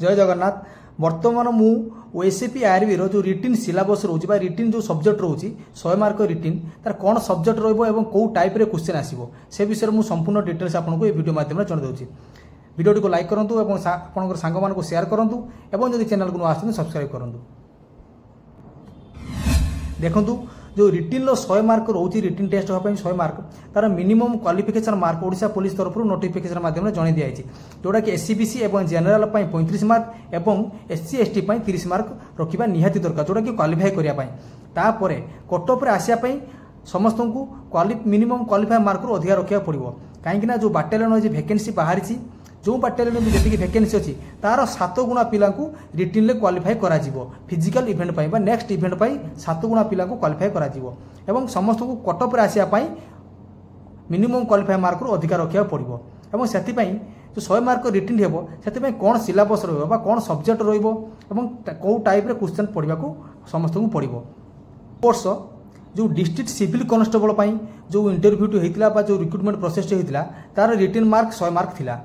जय जगन्नाथ। बर्तमान मु ओएसएपी आरबी रो जो रिटिन सिलेबस रोची बा रिटिन जो सब्जेक्ट रोची 100 मार्क रिटिन तार कौन सब्जेक्ट रहइबो एवं को टाइप रे क्वेश्चन आसीबो से विषय मु संपूर्ण डिटेल्स आपनको ए वीडियो माध्यम रे जण देउची। वीडियो को लाइक करंतु एवं आपनकर सांग मान को शेयर करंतु एवं जदि चैनल को आछन सब्सक्राइब करंतु। देखंतु जो रिटिन लो 100 मार्क रोची रिटिन टेस्ट होपा 100 मार्क तार minimum qualification mark Odisha police तरफ नोटिफिकेशन माध्यम रे जणी दिया जोड़ा कि एससीबीसी एवं जनरल 35 मार्क एवं एससी एसटी 30 मार्क रखा निहाती दरकार जोड़ा कि क्वालिफाई करने कटअप आसापी समस्त को मिनिमम क्वालिफाई मार्क रू अधिक रखा पड़ो कहीं जो बाटालियन वाइज वैकेंसी बाहरी जो बाटालियन में जी वैकेंसी अच्छी तार 7 गुणा पिला रिटिन ले क्वालिफाई करा फिजिकल इवेंट पाई नेक्स्ट इवेंट पाई 7 गुणा पिला क्वालिफाई करा एवं समस्त को कटअप आसापी मिनिमम क्वालिफाई मार्क रू अधिक रखा पड़ो एवं से जो 100 मार्क रिटिन हेबो से कौन सिलेबस रहा कौन सब्जेक्ट रो टाइप रे क्वेश्चन पढ़ा समस्त को पड़ो। वर्ष जो डिस्ट्रिक्ट सिविल कॉन्स्टेबल जो इंटरव्यू होता जो रिक्रुटमेंट प्रोसेस होता तार रिटिन मार्क 100 मार्क थिला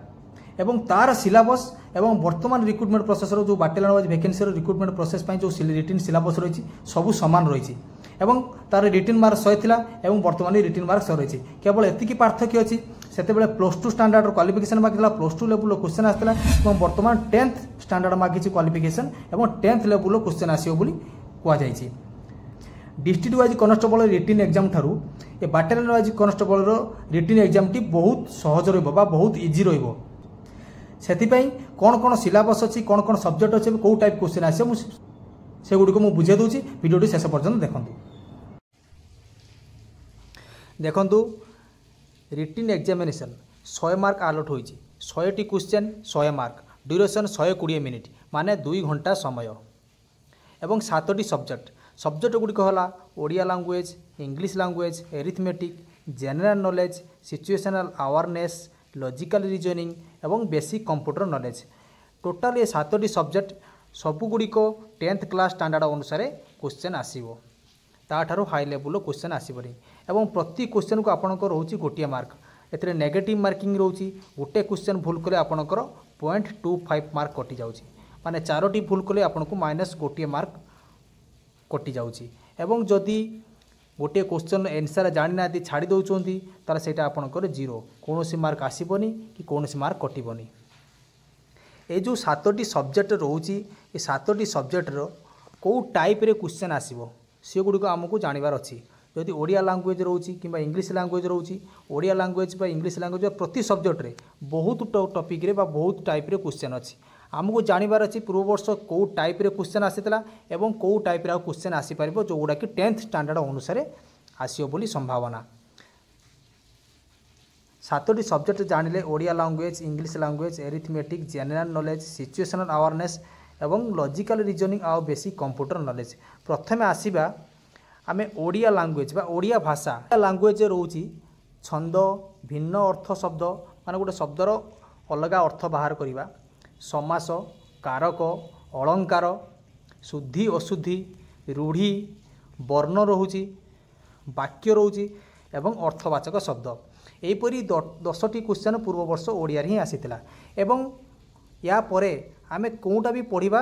एवं तार सिलेबस एवं वर्तमान रिक्रुटमेंट प्रोसेस जो battalion wise vacancy recruitment process जो रिटिन सिलेबस रही सबू सामान रही एवं तार रिटिन मार्क 100 थिला एवं वर्तमान रिटिन मार्क 100 रही केवल एतिकी पार्थक्य अच्छी से +2 स्टैंडर्ड क्वालिफिकेशन मागिला +2 लेवल क्वेश्चन आसला एवं वर्तमान 10th स्टैंडर्ड मागिछि क्वालिफिकेशन एवं 10th लेवल क्वेश्चन आसियो बोली कुआ जायछि। District wise constable written exam ठारू ए battalion wise constable written exam टी बहुत सहज रहइबो बा बहुत इजी रहइबो सेतिपई कौन कौन सिलेबस अच्छी कौन कौन सब्जेक्ट अच्छे कौ टाइप क्वेश्चन आसे से गुडी को मु बुझे दूची वीडियो शेष पर्यंत देखंतु। देखंतु रिटिन एग्जामिनेशन 100 मार्क आलोट होइछि 100 टी क्वेश्चन 100 मार्क ड्यूरेशन 120 मिनिट माने 2 घंटा समय एवं 7 टी सब्जेक्ट गुडी कहला Odia language English language arithmetic general knowledge situational awareness logical reasoning एवं बेसिक कंप्यूटर नॉलेज टोटाल ये 7 टी सब्जेक्ट सबुगुड़िक 10th क्लास स्टैंडर्ड अनुसार क्वेश्चन आसीबो ताठारो हाई लेवल क्वेश्चन आसीबनी एवं प्रति क्वेश्चन को आपनकर रोची गोटिया मार्क एतरे नेगेटिव मार्किंग रोची गोटे क्वेश्चन भूल कले आपनकर 0.25 मार्क कटि जाउची माने 4टी भूल कले आपनको माइनस गोटिया मार्क कटि जाउची एवं जदि गोटे क्वेश्चन आंसर जानि ना छाड़ी दउचोंती तार सेटा आपनकर 0 कोनोसी मार्क आसीबनी कि कोनोसी मार्क कटिबनी। ए जो 7टी सब्जेक्ट रोची ए 7टी सब्जेक्ट रो को टाइप रे क्वेश्चन आसीबो से गुडी आमको जानिबार अछि जदि ओडिया लैंग्वेज रोची किंबा इंग्लिश लैंग्वेज रोची ओडिया लैंग्वेज बा इंग्लिश लैंग्वेज प्रति सब्जेक्ट रे बहुत टॉपिक रे बा बहुत टाइप रे क्वेश्चन अछि आमको जानिबार अछि पूर्व वर्ष को टाइप रे क्वेश्चन आसीतला एवं को टाइप रे क्वेश्चन आसी परिबो जो गुडा कि 10th स्टैंडर्ड अनुसार आसियो बोली संभावना। 7टी सब्जेक्ट जानिले Odia language English language arithmetic general knowledge situational awareness एवं लॉजिकल रीजनिंग आउ बेसिक कंप्यूटर नॉलेज। प्रथमे आसीबा आमे ओडिया लैंग्वेज बा ओडिया भाषा लैंग्वेज रोची छंद भिन्न अर्थ शब्द माने गोटे शब्दर अलग अर्थ बाहर करिबा समास कारक अलंकार शुद्धि अशुद्धि रूढ़ी वर्ण रोची वाक्य रोची एवं अर्थवाचक शब्द एहीपरी 10टी क्वेश्चन पूर्व वर्ष ओडिया ही आसीथिला एवं या परे आमे कोटा भी पढ़िबा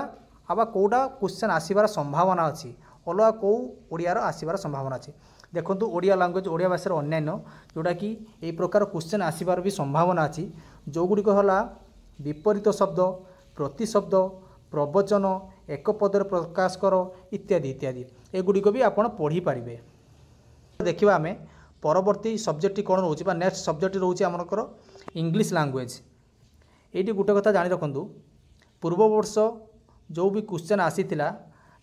आबा कोटा क्वेश्चन आसीबार संभावना अछि अलग को ओडियार आसीबार संभावना अछि। देखंतु ओडिया लैंग्वेज ओडिया भाषार अन्यान्य जोटा कि एई प्रकार क्वेश्चन आसीबार भी संभावना अछि जो गुडी कहला विपरीत शब्द प्रतिशब्द प्रवचन एक पदर प्रकाश कर इत्यादि इत्यादि एगुड़ी को भी आपण पढ़ी पारिबे। देखिबा आमे परवर्ती सब्जेक्ट कौन रोचे बा नेक्स्ट सब्जेक्ट रोचे आमकर इंग्लिश लैंग्वेज ये गोटे कथा जानी रखु पूर्व वर्ष जो भी क्वेश्चन आसीथिला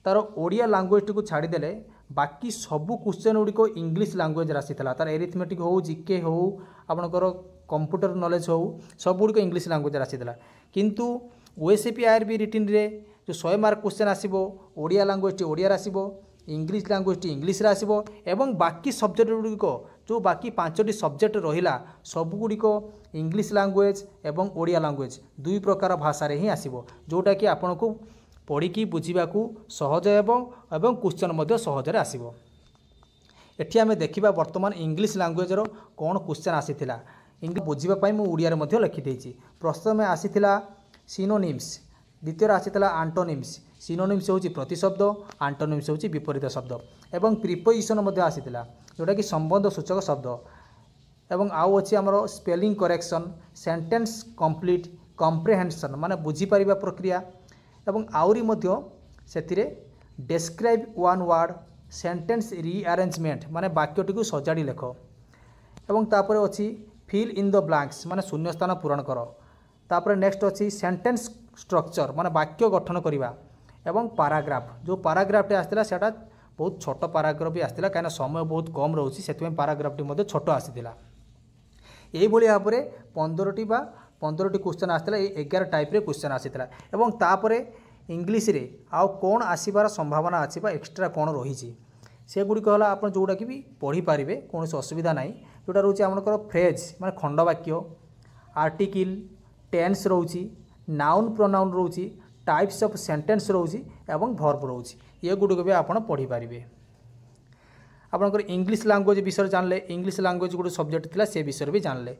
तार ओडिया लैंग्वेज को छाड़ीदेले बाकी सबू क्वेश्चन गुड़िक इंग्लिश लैंग्वेज आसीथिला तार एरिथमेटिक हो जीके हो आपनकर कंप्यूटर नॉलेज हो सब गुड़िक इंग्लिश लैंग्वेज आसीथिला किंतु ओएसएपी आरबी रिटिन रे जो 100 मार्क क्वेश्चन आसीबो ओडिया लैंग्वेज ओडिया आसीबो इंग्लिश लैंग्वेज इंग्लिश आसीबो एवं बाकी सब्जेक्ट गुड़िक जो बाकी 5टी सब्जेक्ट रहिला सबुगुड़िक इंग्लिश लैंग्वेज एवं ओडिया लैंग्वेज दुई प्रकार भाषा रे ही आसीबो जोटा कि आपनको पढ़ी बुझाकू सहज एवं क्वेश्चन मध्य सहज आसीबो। एठी आमे देखिबा वर्तमान इंग्लिश लैंग्वेज रो कौन क्वेश्चन आसीथिला इंग्लिश बुझिबा पई मु ओडिया रे मध्य लिखि देछि। प्रथमे आसीथिला सिनोनिम्स द्वितीय आसीला आंटोनिम्स सिनोनिम्स होची प्रतिशब्द आंटोनिम्स होची विपरीत शब्द एवं प्रिपोजिशन मध्य आसीला जोटा कि संबंध सूचक शब्द एवं आउ अच्छी आमर spelling correction sentence complete comprehension माने बुझी पारिबा प्रक्रिया एवं आउरी मध्य सेतिरे describe one word sentence rearrangement माने वाक्यटी को सजाड़ी लेख एवं तापर अच्छी फिल इन द ब्लैंक्स माने शून्य स्थान पूरण कर तापर नेक्स्ट अच्छी सेंटेंस स्ट्रक्चर माने वाक्य गठन करवा एवं पैराग्राफ जो पैराग्राफटी आसाला सेटा बहुत छोट पैराग्राफ भी आसाला कहीं समय बहुत कम रोचे से पैराग्राफटी छोट आसाला यही भाव में 15टी क्वेश्चन आसाला 11 टाइप रे क्वेश्चन आसाला एवं तापर इंग्लिश रे आउ कौन आसबार संभावना अच्छी एक्सट्रा कौन रही से गुड़िक है आप जोटा कि भी पढ़ी पारे कौन असुविधा ना जोटा रोचे आमकर फ्रेज माने खंडवाक्य आर्टिकल टेन्स रोची नाउन प्रोनाउन रोची टाइप्स ऑफ सेंटेंस रोची एवं वर्ब रोची ये गुड़िक भी आप पढ़ी पारे आपंकर इंग्लिश लैंग्वेज विषय जानले इंग्लिश लैंग्वेज गोटे सब्जेक्ट थिला से विषय भी जानले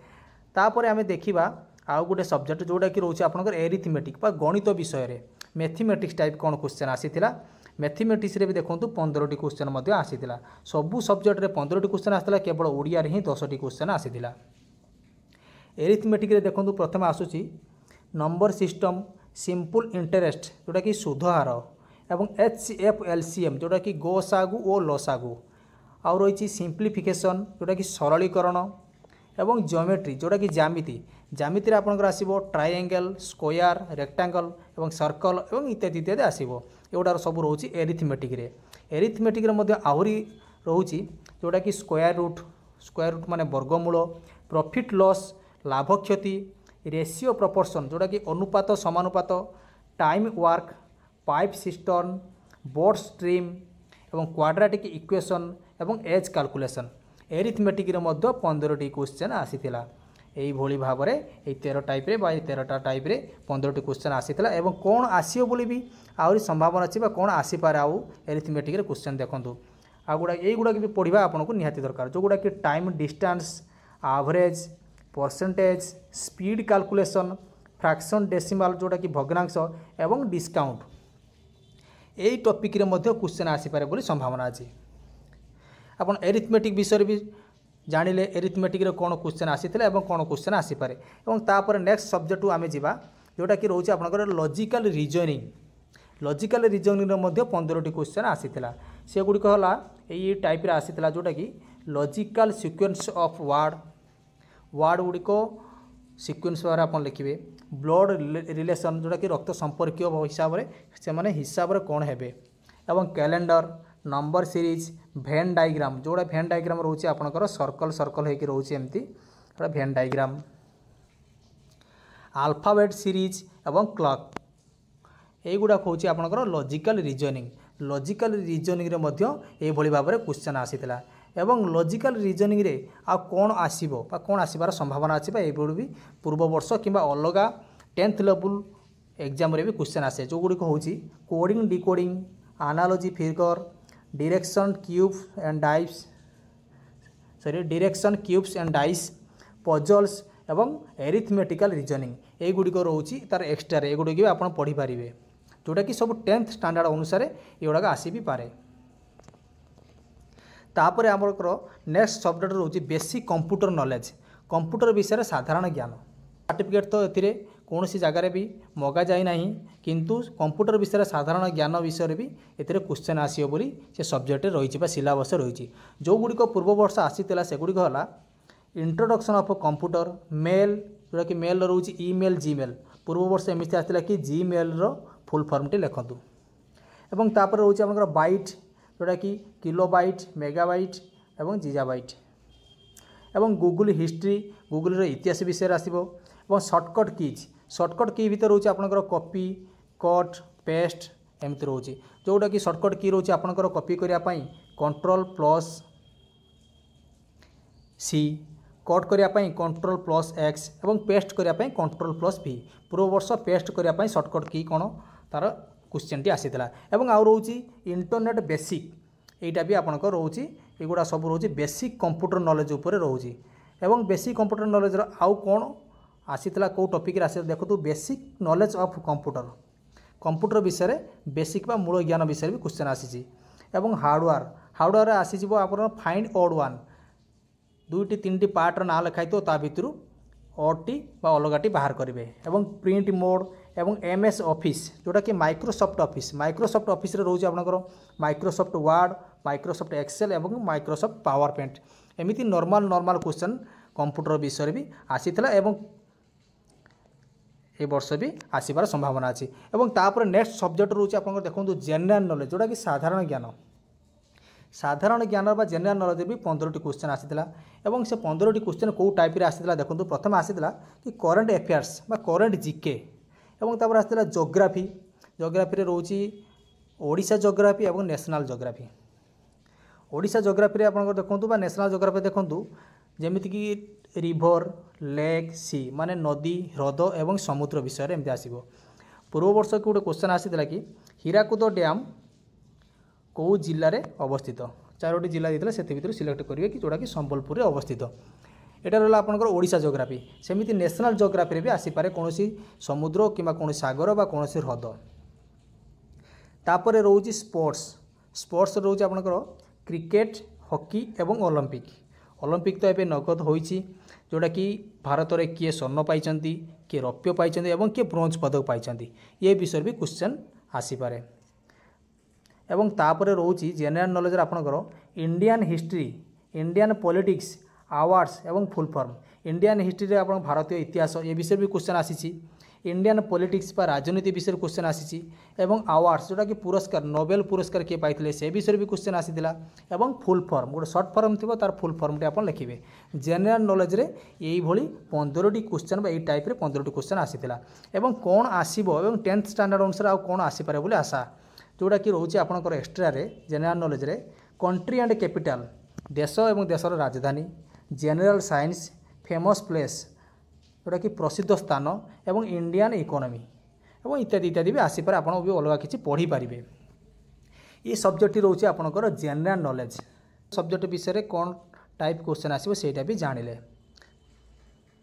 तापर आमे देखिबा आउ गोटे सब्जेक्ट जोटा कि रोचे आपनकर एरिथमेटिक बा गणित विषय रे मैथमेटिक्स टाइप कौन क्वेश्चन आसीथिला मैथमेटिक्स रे भी देखंतु 15टी क्वेश्चन मध्ये आसीथिला सबु सब्जेक्ट रे 15टी क्वेश्चन आसीथिला केवल ओडिया रे ही 10टी क्वेश्चन आसीथिला एरिथमेटिक रे देखंतु प्रथम आसुची नंबर सिस्टम सिंपल इंटरेस्ट जोटा कि सुधहार एवं HCF LCM जोटा कि गोसागु और लसागु आउ रही सिंप्लीफिकेशन जोटा कि सरलीकरण एवं ज्योमेट्री जोटा कि ज्यामिति ज्यामिति आपंकर आसो ट्रायंगल स्क्वायर रेक्टांगल एवं सर्कल एवं इत्यादि इत्यादि आसो एगुड़ा सब रोचे एरिथमेटिक आहरी रोचे जोटा कि स्क्वायर रूट माने वर्गमूल प्रॉफिट लॉस लाभ क्षति रेशियो प्रपोर्शन जोटा कि अनुपात समानुपात time work pipe system boat stream एवं क्वाड्रेटिक इक्वेशन एवं एज कैलकुलेशन एरिथमेटिक 15टी क्वेश्चन आसीथिला एई भोली भाव में 13 टाइप रे 13टा टाइप रे 15टी क्वेश्चन आसीथिला एवं कौन आसीओ बोली भी आहरी संभावना अछि बा कौन आसी पारे आउ एरिथमेटिक रे क्वेश्चन देखंतु आ गुडा एई गुडा कि पढ़िबा आपनको निहाती दरकार जो गुडा कि time distance average percentage speed calculation fraction decimal जोटा कि भग्नांश एवं डिस्काउंट यही टॉपिक रे मध्य क्वेश्चन आसी पारे बोली संभावना अछि आपन एरिथमेटिक विषय भी जानिले एरिथमेटिक रे कोन क्वेश्चन आसीथिला एवं कोन क्वेश्चन आसी पारे एवं तापर नेक्स्ट सब्जेक्ट टू आमे जिबा जोटा कि रोचे आपनकर लॉजिकल रीजनिंग रे मध्य 15टी क्वेश्चन आसीथिला से गुडी कहला एई टाइप रे आसीथिला जोटा कि लॉजिकल सीक्वेंस ऑफ वर्ड गुडी को सीक्वेंस द्वारा अपन लिखिबे ब्लड रिलेशन जोटा कि रक्त संपर्क हिसाब से हिसाब रे कोन हेबे एवं कैलेंडर नंबर सीरीज भेन डायग्राम जोड़ा भेन डायग्राम रोचे आपनकर सर्कल होकर रोचे एमती भेन डायग्राम अल्फाबेट सीरीज एवं क्लॉक एगुड़ा हूँ आपनकर लॉजिकल रीजनिंग रे मध्य ए भली भाव में क्वेश्चन आसीथिला एवं लॉजिकल रीजनिंग रे आ कौन आसीबो बा कौन आसीबार संभावना अछि बा एबोड भी पूर्व वर्ष किंबा अलगा 10th लेवल एग्जाम रे भी क्वेश्चन आसे जो गुडी को होची coding decoding analogy figure direction cubes and dice puzzles एवं एरिथमेटिकल रीजनिंग ए गुडी को रोची तार एक्स्ट्रा रे गुडी के आपण पढ़ी पारिबे जोटा कि सब 10th स्टैंडर्ड अनुसार एगुड़ा आसी भी पारे तापर आमर नेक्स्ट सब्जेक्ट रोचे बेसिक कंप्यूटर नॉलेज कंप्यूटर विषय साधारण ज्ञान सर्टिफिकेट तो एथिरे कौन सी जगार भी मगा जाए ना किंतु कंप्यूटर विषय साधारण ज्ञान विषय भी एथिरे क्वेश्चन आसीओ बोली से सब्जेक्ट रही सिलेबस रही जो गुड़िक पूर्व वर्ष आसीला से गुड़िक है इंट्रोडक्शन ऑफ कंप्यूटर मेल जोटा कि मेल रोचे ईमेल जीमेल पूर्व वर्ष एमती आसाला कि जीमेल रो फुल फॉर्म टी लिखतु एवं तापर रोचे आम बाइट जोटा कि किलोबाइट मेगाबाइट एवं जीजाबाइट एवं गूगल हिस्ट्री गूगल इतिहास विषय आसो और सर्टकट की भीतर रोचे आपनकर कॉपी कट पेस्ट एमती रोचे जोटा कि सर्टकट की रोचे आपनकर कॉपी करने Ctrl+C कट करने Ctrl+X एवं पेस्ट करने Ctrl+V पूर्व वर्ष पेस्ट करने सर्टकट की कौन तार क्वेश्चन टी आसीला एवं आउ रोची इंटरनेट बेसिक एटा भी आपनकर रोची एगुड़ा सब रोची बेसिक कंप्यूटर नॉलेज उपर रोची एवं बेसिक कंप्यूटर नॉलेज आउ कौन आसीला को टॉपिक आसी देखो basic knowledge of computer computer विषय बेसिक बा मूल ज्ञान विषय भी क्वेश्चन आसी एवं हार्डवेयर आसीज आप फाइंड ऑड वन दुईटी तीन पार्टर ना लिखाई तो ता भितर ऑड बा अलगाटी बाहर करेंगे एवं प्रिंट मोड एवं एमएस ऑफिस जोटा कि माइक्रोसॉफ्ट ऑफिस रे रोज आपनकर माइक्रोसॉफ्ट वर्ड माइक्रोसॉफ्ट एक्सेल एवं माइक्रोसॉफ्ट पावर पॉइंट एमती नॉर्मल क्वेश्चन कंप्यूटर विषय भी आसीथिला एवं ए वर्ष भी आसबार संभावना अच्छी एवं तापर नेक्स्ट सब्जेक्ट रोचे आप देखो जेनरल नॉलेज जोटा कि साधारण ज्ञान बा जेनरल नॉलेज भी 15टी क्वेश्चन आसीथिला एवं से 15टी क्वेश्चन कौ टाइप रे आसीथिला देखो प्रथम आसीथिला कि करंट अफेयर्स बा करंट जीके एवं तापर आसीथिला जोग्राफी रे रोची ओडिशा जोग्राफी एवं नेशनल जोग्राफी ओडिशा जोग्राफी रे आपन देखंतु बा नेशनल जोग्राफी देखंतु जेमिति कि रिभर लेक सी माने नदी ह्रद एवं समुद्र विषय एमती आसीबो। पूर्व वर्ष के गोटे क्वेश्चन आसीथिला कि हीराकुद डैम कौ जिले में अवस्थित 4टी जिला देते से भितर सिलेक्ट करेंगे कि जोटा कि संबलपुर में अवस्थित यहाँ रहा आपंकर ओडिशा जोग्राफी सेमती नेशनल जोग्राफी भी आसीपे कौन समुद्र कि कौन सागर बा कौन ह्रद तापर रोचे स्पोर्ट्स रोचे आपंकर क्रिकेट हॉकी एवं ओलंपिक तो ये नगद होती जोटा कि भारत में किए स्वर्ण पाई किए रौप्य पाई एवं किए ब्रोंज पदक पाई ये विषय भी क्वेश्चन आसीपे एवं तापर रोची जेनरल नॉलेज आपनकर Indian history Indian politics awards एवं फुल फॉर्म इंडियन हिस्ट्री रे आपण भारतीय इतिहास ये विषय भी क्वेश्चन आसी इंडियन पॉलिटिक्स पर राजनीति विषय क्वेश्चन आसी एवं अवार्ड्स जोटा कि पुरस्कार नोबेल पुरस्कार किए पाइथिले से विषय भी क्वेश्चन आसीथिला एवं फुल फॉर्म गोटे शॉर्ट फॉर्म थी तार फुल फॉर्म आप लिखिए जेनरल नॉलेज रे यही 15टी क्वेश्चन बा टाइप रे 15टी क्वेश्चन आसीथिला एवं कौन आसीबो एवं 10th स्टैंडर्ड अनुसार आ कौन आसीपारे बोली आशा जोटा कि रोचे आपनकर एक्स्ट्रा रे जेनरल नॉलेज रे कंट्री एंड कैपिटल देश एवं देशर राजधानी जनरल साइंस फेमस प्लेस जोटा कि प्रसिद्ध स्थान एवं इंडियन इकोनॉमी एवं इत्यादि भी आसीपारे आपन भी अलग किसी पढ़ी पारिबे। ये सब्जेक्ट रोचे आपनकर जनरल नॉलेज सब्जेक्ट विषय रे कौन टाइप क्वेश्चन आसीबो सेटा भी जानिले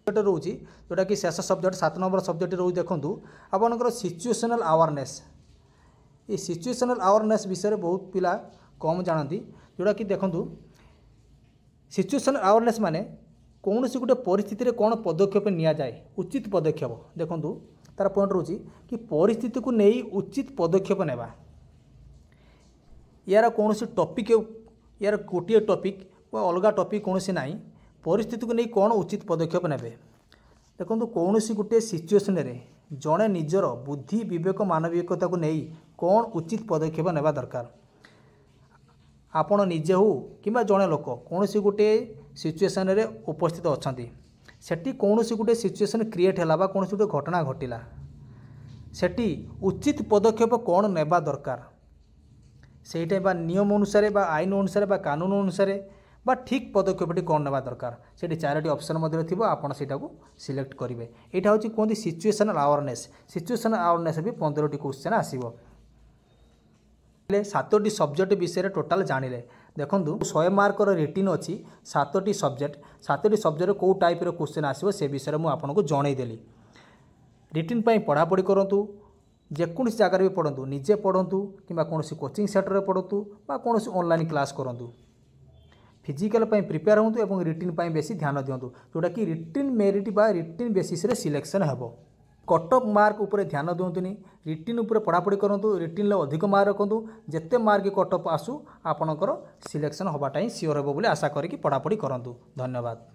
रोचे जोटा कि शेष सब्जेक्ट 7 नंबर सब्जेक्ट रोचे देखंतु आपनकर सिचुएशनल अवेयरनेस ये सिचुएशनल अवेयरनेस विषय बहुत पिला कम जानती जोटा कि देखंतु सिचुएशनल अवेयरनेस माने कौन सी गोटे परिस्थिति रे कौन पदक्षेप निया जाए उचित पदक्षेप देखंतु तार पॉइंट रोची कि परिस्थिति को नहीं उचित पदक्षेप नेबा यार कौन सी टॉपिक यार गोटे टॉपिक अलग टॉपिक कौन सी नाई परिस्थिति को नहीं कौन उचित पदक्षेप नेबे देखंतु कौन सी गोटे सिचुएशन रे जड़े निजर बुद्धि विवेक मानविकता को नहीं कौन उचित पदक्षेप नेबा दरकार आपण निजे हो कि जड़े लोक कौन सी गोटे सिचुएशन रे उपस्थित अच्छा सेठी कौन सी गोटे सिचुएशन क्रिएट है कौन सी गोटे घटना घटिला सेठी उचित पदक्षेप कौन नेबा दरकार सेटा बा नियम अनुसार बा आईन अनुसार बा कानून अनुसार बा ठीक पदक्षेपटी कौन नेबा दरकार सेठी 4टी ऑप्शन मध्य थी आपड़ सेटा को सिलेक्ट करेंगे यहाँ हूँ कहते सिचुएशनल अवेयरनेस भी 15टी क्वेश्चन आसीबो 7टी सब्जेक्ट विषय टोटाल जानिले देखो 100 मार्क रिटिन अच्छी 7टी सब्जेक्ट कौ टाइप क्वेश्चन आसो से विषय मुझे आपको जनईदेली रिटिन पढ़ापढ़ी करूँ जेकोसी जगार भी पढ़ु निजे पढ़ु कि कौन कोचिंग सेंटर पढ़ु कौन ऑनलाइन क्लास करूँ फिजिकल प्रिपेयर हूँ और रिटिन बेसी ध्यान दिंतु जोटा कि रिटिन मेरिट बा रिटिन बेसिस सिलेक्शन हेबो कट ऑफ मार्क उपर ध्यान दिंतुनि रिटिन उपर पढ़ापढ़ी करूँ रिटिन अधिक मार्क रखु जिते मार्क कट ऑफ आसू आपणकर सिलेक्शन हवाटा ही सियोर हे बोली आशा करी पढ़ापढ़ी करूँ। धन्यवाद।